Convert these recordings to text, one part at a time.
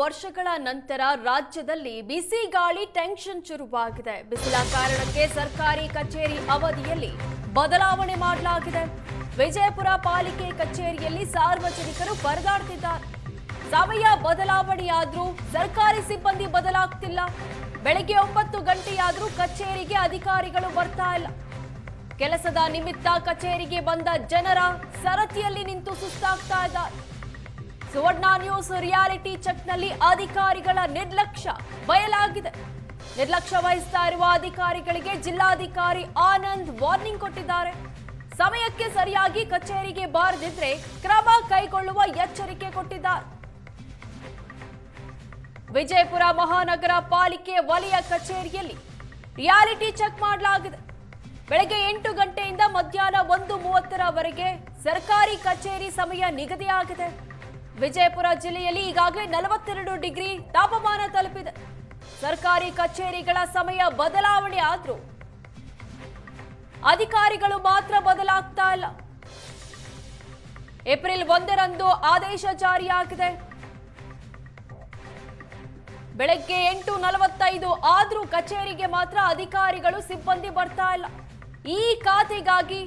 ವರ್ಷಗಳ ನಂತರ ರಾಜ್ಯದಲ್ಲಿ ಬಿಸಿ ಗಾಳಿ ಟೆನ್ಷನ್ ಶುರುವಾಗಿದೆ. ಬಿಸಿಲ ಕಾರಣಕ್ಕೆ ಸರ್ಕಾರಿ ಕಚೇರಿ ಅವಧಿಯಲ್ಲಿ ಬದಲಾವಣೆ ಮಾಡಲಾಗಿದೆ. ವಿಜಯಪುರ ಪಾಲಿಕೆ ಕಚೇರಿಯಲ್ಲಿ ಸಾರ್ವಜನಿಕರು ಪರದಾಡ್ತಿದ್ದಾರೆ. ಸಮಯ ಬದಲಾವಣೆಯಾದ್ರೂ ಸರ್ಕಾರಿ ಸಿಬ್ಬಂದಿ ಬದಲಾಗ್ತಿಲ್ಲ. ಬೆಳಗ್ಗೆ 9 ಗಂಟೆಯಾದ್ರೂ ಕಚೇರಿಗೆ ಅಧಿಕಾರಿಗಳು ಬರ್ತಾ ಇಲ್ಲ. ಕೆಲಸದ ನಿಮಿತ್ತ ಕಚೇರಿಗೆ ಬಂದ ಜನರ ಸರತಿಯಲ್ಲಿ ನಿಂತು ಸುಸ್ತಾಗ್ತಾ ಇದ್ದಾರೆ. ಸುವರ್ಣ ನ್ಯೂಸ್ ರಿಯಾಲಿಟಿ ಚೆಕ್ನಲ್ಲಿ ಅಧಿಕಾರಿಗಳ ನಿರ್ಲಕ್ಷ್ಯ ಬಯಲಾಗಿದೆ. ನಿರ್ಲಕ್ಷ್ಯ ವಹಿಸ್ತಾ ಇರುವ ಅಧಿಕಾರಿಗಳಿಗೆ ಜಿಲ್ಲಾಧಿಕಾರಿ ಆನಂದ್ ವಾರ್ನಿಂಗ್ ಕೊಟ್ಟಿದ್ದಾರೆ. ಸಮಯಕ್ಕೆ ಸರಿಯಾಗಿ ಕಚೇರಿಗೆ ಬಾರದಿದ್ರೆ ಕ್ರಮ ಕೈಗೊಳ್ಳುವ ಎಚ್ಚರಿಕೆ ಕೊಟ್ಟಿದ್ದಾರೆ. ವಿಜಯಪುರ ಮಹಾನಗರ ಪಾಲಿಕೆ ವಲಯ ಕಚೇರಿಯಲ್ಲಿ ರಿಯಾಲಿಟಿ ಚೆಕ್ ಮಾಡಲಾಗಿದೆ. ಬೆಳಗ್ಗೆ 8 ಗಂಟೆಯಿಂದ ಮಧ್ಯಾಹ್ನ 1:30ರವರೆಗೆ ಸರ್ಕಾರಿ ಕಚೇರಿ ಸಮಯ ನಿಗದಿಯಾಗಿದೆ. ವಿಜಯಪುರ ಜಿಲ್ಲೆಯಲ್ಲಿ ಈಗಾಗಲೇ 42 ಡಿಗ್ರಿ ತಾಪಮಾನ ತಲುಪಿದೆ. ಸರ್ಕಾರಿ ಕಚೇರಿಗಳ ಸಮಯ ಬದಲಾವಣೆ ಆದ್ರೂ ಅಧಿಕಾರಿಗಳು ಮಾತ್ರ ಬದಲಾಗ್ತಾ ಇಲ್ಲ. ಏಪ್ರಿಲ್ 1ರಂದು ಆದೇಶ ಜಾರಿಯಾಗಿದೆ. ಬೆಳಗ್ಗೆ 8:45 ಆದ್ರೂ ಕಚೇರಿಗೆ ಮಾತ್ರ ಅಧಿಕಾರಿಗಳು ಸಿಬ್ಬಂದಿ ಬರ್ತಾ ಇಲ್ಲ. ಈ ಖಾತೆಗಾಗಿ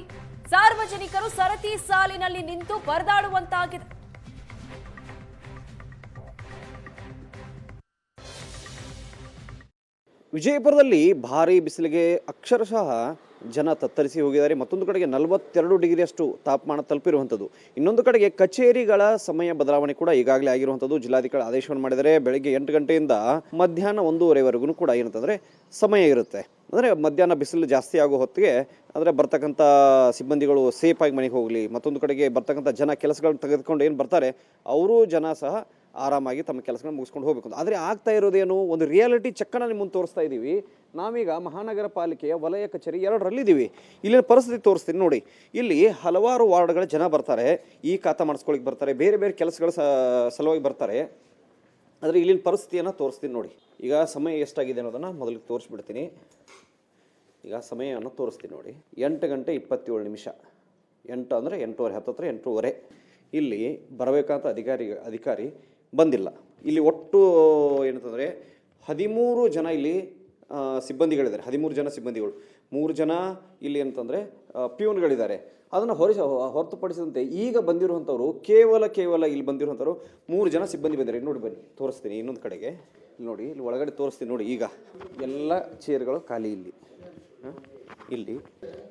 ಸಾರ್ವಜನಿಕರು ಸರತಿ ಸಾಲಿನಲ್ಲಿ ನಿಂತು ಪರದಾಡುವಂತಾಗಿದೆ. ವಿಜಯಪುರದಲ್ಲಿ ಭಾರೀ ಬಿಸಿಲಿಗೆ ಅಕ್ಷರಶಃ ಜನ ತತ್ತರಿಸಿ ಹೋಗಿದ್ದಾರೆ. ಮತ್ತೊಂದು ಕಡೆಗೆ 42 ಡಿಗ್ರಿಯಷ್ಟು ತಾಪಮಾನ ತಲುಪಿರುವಂಥದ್ದು. ಇನ್ನೊಂದು ಕಡೆಗೆ ಕಚೇರಿಗಳ ಸಮಯ ಬದಲಾವಣೆ ಕೂಡ ಈಗಾಗಲೇ ಆಗಿರುವಂಥದ್ದು. ಜಿಲ್ಲಾಧಿಕಾರಿ ಆದೇಶವನ್ನು ಮಾಡಿದರೆ ಬೆಳಗ್ಗೆ 8 ಗಂಟೆಯಿಂದ ಮಧ್ಯಾಹ್ನ 1:30ವರೆಗೂ ಕೂಡ ಏನಂತಂದರೆ ಸಮಯ ಇರುತ್ತೆ. ಅಂದರೆ ಮಧ್ಯಾಹ್ನ ಬಿಸಿಲು ಜಾಸ್ತಿ ಆಗೋ ಹೊತ್ತಿಗೆ ಅಂದರೆ ಬರ್ತಕ್ಕಂಥ ಸಿಬ್ಬಂದಿಗಳು ಸೇಫಾಗಿ ಮನೆಗೆ ಹೋಗಲಿ, ಮತ್ತೊಂದು ಕಡೆಗೆ ಬರ್ತಕ್ಕಂಥ ಜನ ಕೆಲಸಗಳನ್ನ ತೆಗೆದುಕೊಂಡು ಏನು ಬರ್ತಾರೆ ಅವರು ಜನ ಸಹ ಆರಾಮಾಗಿ ತಮ್ಮ ಕೆಲಸಗಳನ್ನ ಮುಗಿಸ್ಕೊಂಡು ಹೋಗಬೇಕು. ಆದರೆ ಆಗ್ತಾ ಇರೋದೇನು, ಒಂದು ರಿಯಾಲಿಟಿ ಚೆಕ್ಕನ್ನು ನಿಮ್ಮ ಮುಂದೆ ತೋರಿಸ್ತಾ ಇದ್ದೀವಿ. ನಾವೀಗ ಮಹಾನಗರ ಪಾಲಿಕೆಯ ವಲಯ ಕಚೇರಿ 2ರಲ್ಲಿದ್ದೀವಿ. ಇಲ್ಲಿನ ಪರಿಸ್ಥಿತಿ ತೋರಿಸ್ತೀನಿ ನೋಡಿ. ಇಲ್ಲಿ ಹಲವಾರು ವಾರ್ಡ್ಗಳ ಜನ ಬರ್ತಾರೆ, ಈ ಖಾತಾ ಮಾಡಿಸ್ಕೊಳ್ಳಿಕ್ಕೆ ಬರ್ತಾರೆ, ಬೇರೆ ಬೇರೆ ಕೆಲಸಗಳ ಸಲುವಾಗಿ ಬರ್ತಾರೆ. ಆದರೆ ಇಲ್ಲಿನ ಪರಿಸ್ಥಿತಿಯನ್ನು ತೋರಿಸ್ತೀನಿ ನೋಡಿ. ಈಗ ಸಮಯ ಎಷ್ಟಾಗಿದೆ ಅನ್ನೋದನ್ನು ಮೊದಲಿಗೆ ತೋರಿಸ್ಬಿಡ್ತೀನಿ. ಈಗ ಸಮಯವನ್ನು ತೋರಿಸ್ತೀನಿ ನೋಡಿ. 8 ಗಂಟೆ 27 ನಿಮಿಷ. 8 ಅಂದರೆ 8:30, 10 8:30. ಇಲ್ಲಿ ಬರಬೇಕಂತ ಅಧಿಕಾರಿ ಬಂದಿಲ್ಲ. ಇಲ್ಲಿ ಒಟ್ಟು ಏನಂತಂದರೆ 13 ಜನ ಇಲ್ಲಿ ಸಿಬ್ಬಂದಿಗಳಿದ್ದಾರೆ. 13 ಜನ ಸಿಬ್ಬಂದಿಗಳು, 3 ಜನ ಇಲ್ಲಿ ಅಂತಂದರೆ ಪ್ಯೂನ್ಗಳಿದ್ದಾರೆ. ಅದನ್ನು ಹೊರತುಪಡಿಸಿದಂತೆ ಈಗ ಬಂದಿರುವಂಥವ್ರು ಕೇವಲ ಇಲ್ಲಿ ಬಂದಿರುವಂಥವ್ರು 3 ಜನ ಸಿಬ್ಬಂದಿ ಬಂದಿದ್ದಾರೆ. ನೋಡಿ ಬನ್ನಿ ತೋರಿಸ್ತೀನಿ ಇನ್ನೊಂದು ಕಡೆಗೆ. ಇಲ್ಲಿ ನೋಡಿ, ಇಲ್ಲಿ ಒಳಗಡೆ ತೋರಿಸ್ತೀನಿ ನೋಡಿ. ಈಗ ಎಲ್ಲ ಚೇರ್ಗಳು ಖಾಲಿ.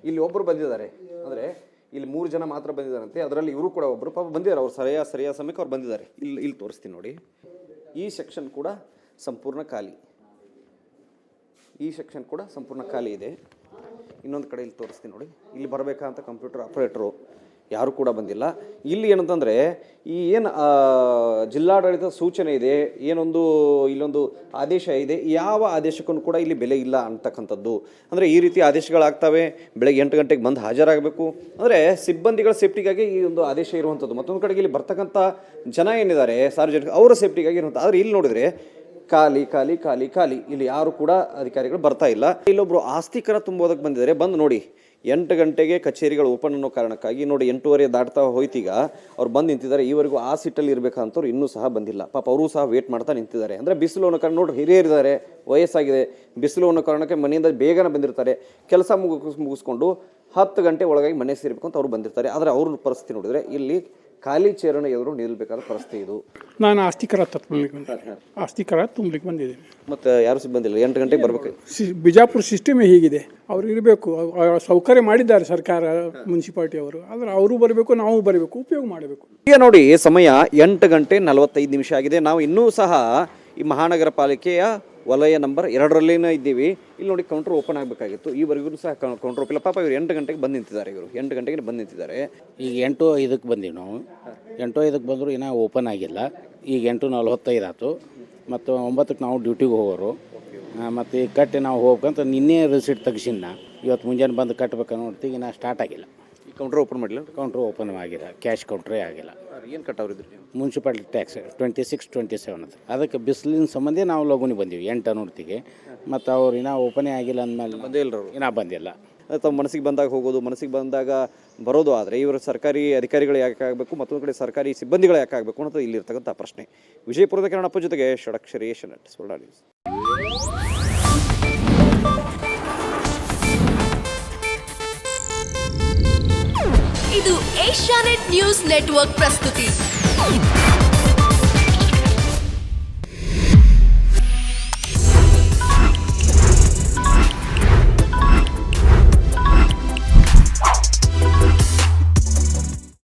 ಇಲ್ಲಿ ಒಬ್ಬರು ಬಂದಿದ್ದಾರೆ. ಅಂದರೆ ಇಲ್ಲಿ 3 ಜನ ಮಾತ್ರ ಬಂದಿದ್ದಾರಂತೆ. ಅದರಲ್ಲಿ ಇವರು ಕೂಡ ಒಬ್ಬರು ಪಾಪ ಬಂದಿದ್ದಾರೆ. ಅವ್ರು ಸರಿಯಾದ ಸಮಯಕ್ಕೆ ಅವ್ರು ಬಂದಿದ್ದಾರೆ. ಇಲ್ಲಿ ತೋರಿಸ್ತೀನಿ ನೋಡಿ. ಈ ಸೆಕ್ಷನ್ ಕೂಡ ಸಂಪೂರ್ಣ ಖಾಲಿ. ಈ ಸೆಕ್ಷನ್ ಕೂಡ ಸಂಪೂರ್ಣ ಖಾಲಿ ಇದೆ. ಇನ್ನೊಂದು ಕಡೆ ಇಲ್ಲಿ ತೋರಿಸ್ತೀನಿ ನೋಡಿ. ಇಲ್ಲಿ ಬರಬೇಕಂತ ಕಂಪ್ಯೂಟರ್ ಆಪರೇಟರು ಯಾರು ಕೂಡ ಬಂದಿಲ್ಲ. ಇಲ್ಲಿ ಏನಂತಂದರೆ ಈ ಏನು ಜಿಲ್ಲಾಡಳಿತ ಸೂಚನೆ ಇದೆ, ಇಲ್ಲೊಂದು ಆದೇಶ ಇದೆ, ಯಾವ ಆದೇಶಕ್ಕೂ ಕೂಡ ಇಲ್ಲಿ ಬೆಲೆ ಇಲ್ಲ ಅಂತಕ್ಕಂಥದ್ದು. ಅಂದರೆ ಈ ರೀತಿ ಆದೇಶಗಳಾಗ್ತವೆ. ಬೆಳಗ್ಗೆ 8 ಗಂಟೆಗೆ ಬಂದು ಹಾಜರಾಗಬೇಕು. ಅಂದರೆ ಸಿಬ್ಬಂದಿಗಳ ಸೇಫ್ಟಿಗಾಗಿ ಈ ಒಂದು ಆದೇಶ ಇರುವಂಥದ್ದು. ಮತ್ತೊಂದು ಕಡೆಗೆ ಇಲ್ಲಿ ಬರ್ತಕ್ಕಂಥ ಜನ ಏನಿದ್ದಾರೆ ಸಾರ್ವಜನಿಕರು, ಅವರ ಸೇಫ್ಟಿಗಾಗಿ ಇರುವಂಥ. ಆದರೆ ಇಲ್ಲಿ ನೋಡಿದರೆ ಖಾಲಿ. ಇಲ್ಲಿ ಯಾರು ಕೂಡ ಅಧಿಕಾರಿಗಳು ಬರ್ತಾ ಇಲ್ಲ. ಇಲ್ಲೊಬ್ರು ಆಸ್ತಿಕರ ತುಂಬೋದಕ್ಕೆ ಬಂದಿದ್ದಾರೆ. ಬಂದು ನೋಡಿ, 8 ಗಂಟೆಗೆ ಕಚೇರಿಗಳು ಓಪನ್ ಅನ್ನೋ ಕಾರಣಕ್ಕಾಗಿ ನೋಡಿ 8:30 ದಾಟ್ತಾ ಹೋಯ್ತೀಗ ಅವ್ರು ಬಂದು ನಿಂತಿದ್ದಾರೆ. ಈವರೆಗೂ ಆ ಸೀಟಲ್ಲಿ ಇರಬೇಕಂತವ್ರು ಇನ್ನೂ ಸಹ ಬಂದಿಲ್ಲ. ಪಾಪ ಅವರು ಸಹ ವೇಟ್ ಮಾಡ್ತಾ ನಿಂತಿದ್ದಾರೆ. ಅಂದರೆ ಬಿಸಿಲು ಅನ್ನೋ ಕಾರಣ ನೋಡಿ, ಹಿರಿಯರಿದ್ದಾರೆ, ವಯಸ್ಸಾಗಿದೆ. ಬಿಸಿಲು ಅನ್ನೋ ಕಾರಣಕ್ಕೆ ಮನೆಯಿಂದ ಬೇಗನೆ ಬಂದಿರ್ತಾರೆ. ಕೆಲಸ ಮುಗಿಸ್ಕೊಂಡು 10 ಗಂಟೆ ಒಳಗಾಗಿ ಮನೆ ಸೇರಬೇಕು ಅಂತ ಅವ್ರು ಬಂದಿರ್ತಾರೆ. ಆದರೆ ಅವ್ರ ಪರಿಸ್ಥಿತಿ ನೋಡಿದರೆ ಇಲ್ಲಿ ಖಾಲಿ ಚೇರನ್ನು ಎದುರು ನಿಲ್ಲಬೇಕಾದ ಪರಿಸ್ಥಿತಿ ಇದು. ನಾನು ಆಸ್ತಿಕರ ತುಂಬಲಿಕ್ಕೆ ಬಂದಿದ್ದೀನಿ. ಮತ್ತು ಯಾರು ಸಿಬ್ಬಂದಿಲ್ಲ. 8 ಗಂಟೆಗೆ ಬರಬೇಕು. ಬಿಜಾಪುರ ಸಿಸ್ಟಮೇ ಹೀಗಿದೆ. ಅವ್ರು ಇರಬೇಕು. ಸೌಕರ್ಯ ಮಾಡಿದ್ದಾರೆ ಸರ್ಕಾರ, ಮುನ್ಸಿಪಾಲ್ಟಿ ಅವರು. ಆದರೆ ಅವರು ಬರಬೇಕು, ನಾವು ಬರಬೇಕು, ಉಪಯೋಗ ಮಾಡಬೇಕು. ಈಗ ನೋಡಿ, ಸಮಯ 8 ಗಂಟೆ 45 ನಿಮಿಷ ಆಗಿದೆ. ನಾವು ಇನ್ನೂ ಸಹ ಈ ಮಹಾನಗರ ಪಾಲಿಕೆಯ ವಲಯ ನಂಬರ್ 2ರಲ್ಲಿನೇ ಇದ್ದೀವಿ. ಇಲ್ಲಿ ನೋಡಿ, ಕೌಂಟರ್ ಓಪನ್ ಆಗಬೇಕಾಗಿತ್ತು. ಈವರೆಗೂ ಸಹ ಕೌಂಟರ್ ಓಪನ್ ಇಲ್ಲ. ಪಾಪ ಇವರು 8 ಗಂಟೆಗೆ ಬಂದು ನಿಂತಿದ್ದಾರೆ. 8 ಗಂಟೆಗೆ ಬಂದು ನಿಂತಿದ್ದಾರೆ. ಈಗ 8:05 ಬಂದೀವಿ ನಾವು. 8:05 ಬಂದರೂ ಇನ್ನೂ ಓಪನ್ ಆಗಿಲ್ಲ. ಈಗ 8:45 ಆಯ್ತು. ಮತ್ತು 9ಕ್ಕೆ ನಾವು ಡ್ಯೂಟಿಗೆ ಹೋಗೋರು. ಮತ್ತು ಈಗ ಕಟ್ಟಿ ನಾವು ಹೋಗ್ಬೇಕಂತ ನಿನ್ನೆ ರಿಸಿಟ್ ತೆಗ್ಸಿನ. ಇವತ್ತು ಮುಂಜಾನೆ ಬಂದು ಕಟ್ಟಬೇಕನ್ನೋ ನೋಡ್ತೀವಿ. ಇನ್ನೂ ಸ್ಟಾರ್ಟ್ ಆಗಿಲ್ಲ. ಈ ಕೌಂಟರ್ ಓಪನ್ ಮಾಡಿಲ್ಲ. ಕೌಂಟ್ರ್ ಓಪನ್ ಆಗಿಲ್ಲ. ಕ್ಯಾಶ್ ಕೌಂಟ್ರೇ ಆಗಿಲ್ಲ. ಏನು ಕಟ್ಟವ್ರಿದ್ರಿ? ಮುನ್ಸಿಪಾಲ್ಟಿ ಟ್ಯಾಕ್ಸ್ 26-27 ಅದು. ಅದಕ್ಕೆ ಬಿಸಿಲಿನ ಸಂಬಂಧ ನಾವು ಲಘುನಿ ಬಂದೀವಿ 8 ನೋಡ್ತಿಗೆ. ಮತ್ತು ಅವ್ರು ಇನ್ನೂ ಓಪನೇ ಆಗಿಲ್ಲ ಅಂದಮೇಲೆ ಬಂದೇ ಇಲ್ಲ. ಇನ್ನೂ ಬಂದಿಲ್ಲ. ತಮ್ಮ ಮನಸ್ಸಿಗೆ ಬಂದಾಗ ಹೋಗೋದು, ಮನಸ್ಸಿಗೆ ಬಂದಾಗ ಬರೋದು ಆದರೆ ಇವರು ಸರ್ಕಾರಿ ಅಧಿಕಾರಿಗಳು ಯಾಕೆ ಆಗಬೇಕು, ಮತ್ತೊಂದು ಕಡೆ ಸರ್ಕಾರಿ ಸಿಬ್ಬಂದಿಗಳು ಯಾಕೆ ಆಗಬೇಕು ಅನ್ನೋದು ಇಲ್ಲಿರ್ತಕ್ಕಂಥ ಪ್ರಶ್ನೆ. ವಿಜಯಪುರದ ಕನ್ನಡಪ್ಪ ಜೊತೆಗೆ ಷಡಕ್ಷರಿ ಏಷ್ಯಾನೆಟ್ ಸುವರ್ಣ ನ್ಯೂಸ್. ಇದು ಏಷ್ಯಾನೆಟ್ ನ್ಯೂಸ್ ನೆಟ್ವರ್ಕ್ ಪ್ರಸ್ತುತಿ.